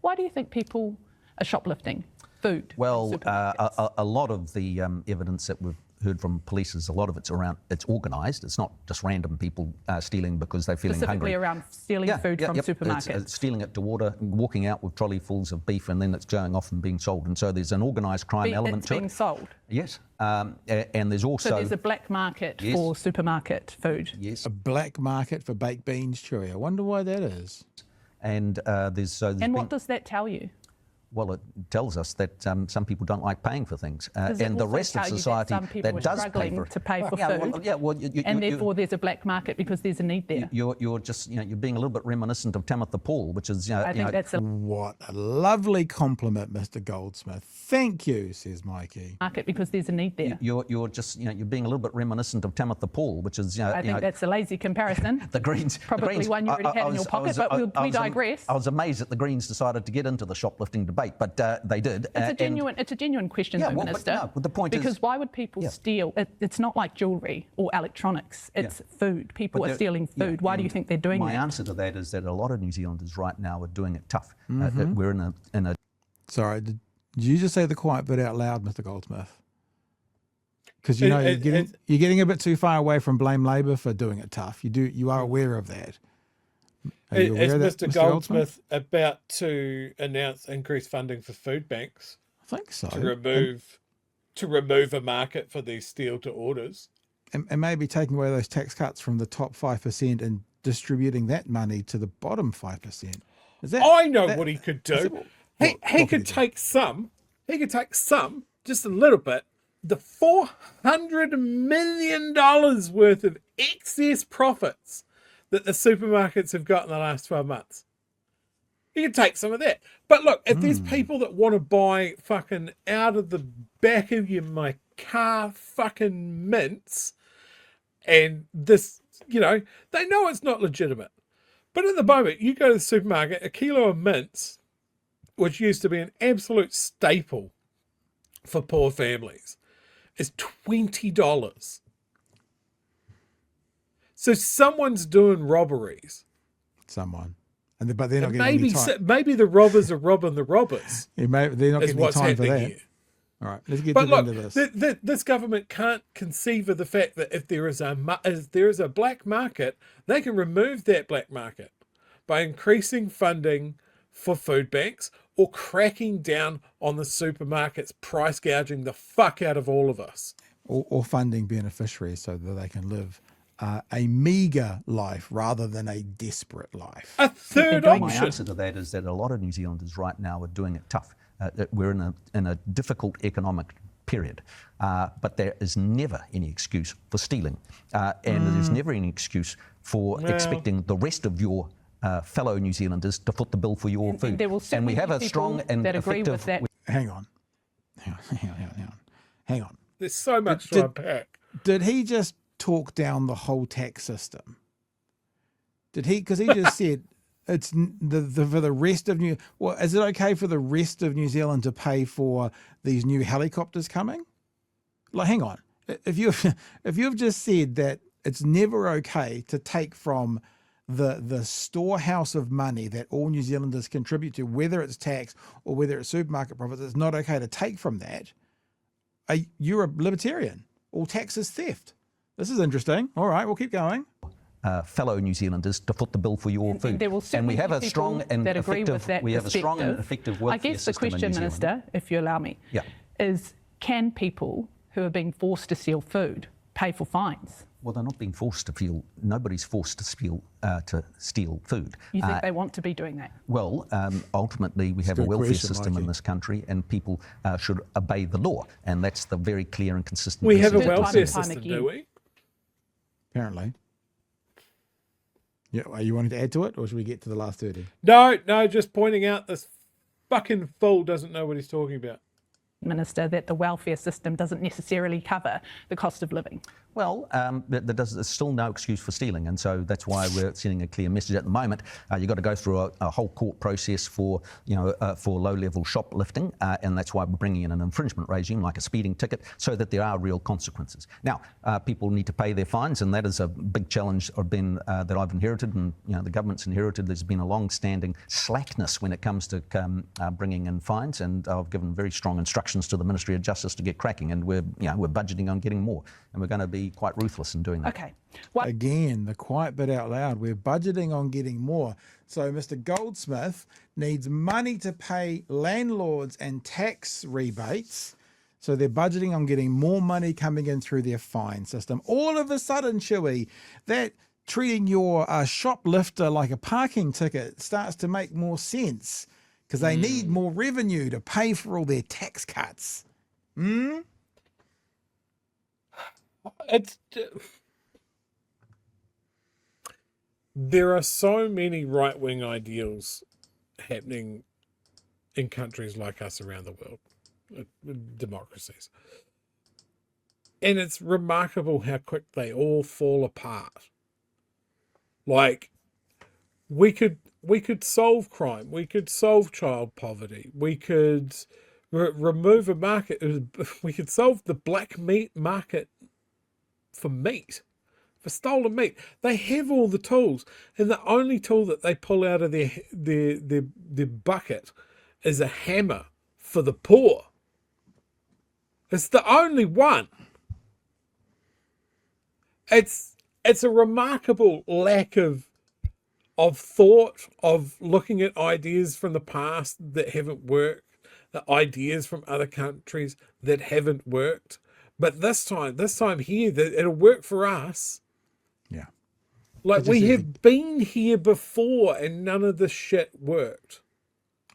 Why do you think people are shoplifting food? Well, a lot of the evidence that we've heard from police is a lot of it's organised. It's not just random people stealing because they're feeling Specifically hungry. around stealing food from supermarkets. It's stealing it to order, walking out with trolley fulls of beef, and then it's going off and being sold. And so there's an organised crime element to it. It's being sold? Yes. And there's also... So there's a black market for supermarket food? Yes. A black market for baked beans, Chewie. I wonder why that is. And and what does that tell you? Well, it tells us that some people don't like paying for things, and the rest of society that does pay for it. To pay for food, and therefore there's a black market because there's a need there. You're just you're being a little bit reminiscent of Tamitha Paul, which is I think that's what a lovely compliment, Mr. Goldsmith. Thank you, says Mikey. Market because there's a need there. You're just you're being a little bit reminiscent of Tamitha Paul, which is I think that's a lazy comparison. The Greens probably one you already had in your pocket, but we digress. I was amazed that the Greens decided to get into the shoplifting debate, but they did. It's a genuine question, though, Minister. But the point because is, why would people steal? It's not like jewellery or electronics. It's food. People are stealing food. Why do you think they're doing that? My answer to that is that a lot of New Zealanders right now are doing it tough. We're in a. Sorry, did you just say the quiet bit out loud, Mr. Goldsmith? Because you're getting a bit too far away from blame Labor for doing it tough. You are aware of that. Is Mr. Goldsmith about to announce increased funding for food banks? I think so. To remove a market for these steal to orders. And maybe taking away those tax cuts from the top 5% and distributing that money to the bottom 5%. I know what he could do. He could take some, just a little bit, the $400 million worth of excess profits that the supermarkets have got in the last 12 months. You can take some of that. But look, if there's people that want to buy fucking out of the back of my car fucking mints, and this, they know it's not legitimate. But at the moment, you go to the supermarket, a kilo of mints, which used to be an absolute staple for poor families, is $20. So someone's doing robberies. But they're not getting any time. Maybe the robbers are robbing the robbers. They're not getting any time for that. Here. All right, let's get to the end of this. This government can't conceive of the fact that if there is a black market, they can remove that black market by increasing funding for food banks or cracking down on the supermarkets, price gouging the fuck out of all of us. Or funding beneficiaries so that they can live a meagre life rather than a desperate life. A third option. My answer to that is that a lot of New Zealanders right now are doing it tough. We're in a difficult economic period, but there is never any excuse for stealing, and there's never any excuse for expecting the rest of your fellow New Zealanders to foot the bill for your food. And we have a strong and effective... Hang on. There's so much to unpack. Did he just talk down the whole tax system? Because he just said it's for the rest of is it okay for the rest of New Zealand to pay for these new helicopters coming? Like, hang on. If you've just said that it's never okay to take from the storehouse of money that all New Zealanders contribute to, whether it's tax or whether it's supermarket profits, it's not okay to take from that. You're a libertarian. All tax is theft. This is interesting. All right, we'll keep going. Fellow New Zealanders to foot the bill for your food. And we have a strong and effective workforce. I guess the question, Minister, if you allow me, is can people who are being forced to steal food pay for fines? Well, they're not being forced to steal. Nobody's forced to steal food. You think they want to be doing that? Well, ultimately, we have a welfare system in this country, and people should obey the law, and that's the very clear and consistent. We have a welfare system, do we? Apparently. Yeah, are you wanting to add to it, or should we get to the last 30? No, just pointing out this fucking fool doesn't know what he's talking about. Minister, that the welfare system doesn't necessarily cover the cost of living. Well, there's still no excuse for stealing, and so that's why we're sending a clear message at the moment. You've got to go through a whole court process for low-level shoplifting, and that's why we're bringing in an infringement regime like a speeding ticket, so that there are real consequences. Now, people need to pay their fines, and that is a big challenge that I've inherited, and the government's inherited. There's been a long-standing slackness when it comes to bringing in fines, and I've given very strong instructions to the Ministry of Justice to get cracking, and we're budgeting on getting more, and we're going to be quite ruthless in doing that. Okay. Again, the quiet bit out loud. We're budgeting on getting more. So Mr. Goldsmith needs money to pay landlords and tax rebates. So they're budgeting on getting more money coming in through their fine system. All of a sudden, Chewie, that treating your shoplifter like a parking ticket starts to make more sense because they need more revenue to pay for all their tax cuts. There are so many right-wing ideals happening in countries like us around the world, democracies. And it's remarkable how quick they all fall apart. Like, we could solve crime, we could solve child poverty, we could remove a market, we could solve the black meat market for stolen meat. They have all the tools, and the only tool that they pull out of their bucket is a hammer for the poor. It's the only one. It's a remarkable lack of thought, of looking at ideas from the past that haven't worked, the ideas from other countries that haven't worked. But this time here, it'll work for us. Yeah. Like, we have been here before and none of this shit worked.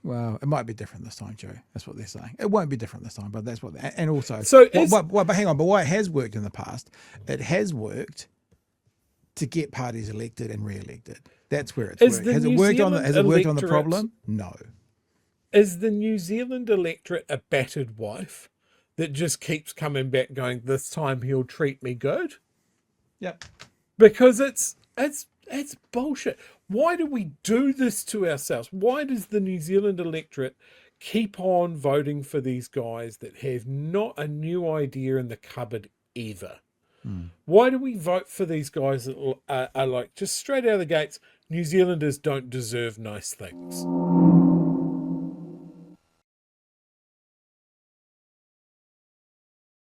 Well, it might be different this time, Joe. That's what they're saying. It won't be different this time, but that's what. And also, but hang on. But why it has worked in the past? It has worked to get parties elected and re-elected. That's where it's worked. Has it worked on the problem? No. Is the New Zealand electorate a battered wife that just keeps coming back, going, "This time he'll treat me good"? Yep. Because it's bullshit. Why do we do this to ourselves? Why does the New Zealand electorate keep on voting for these guys that have not a new idea in the cupboard ever? Why do we vote for these guys that are like, just straight out of the gates, New Zealanders don't deserve nice things?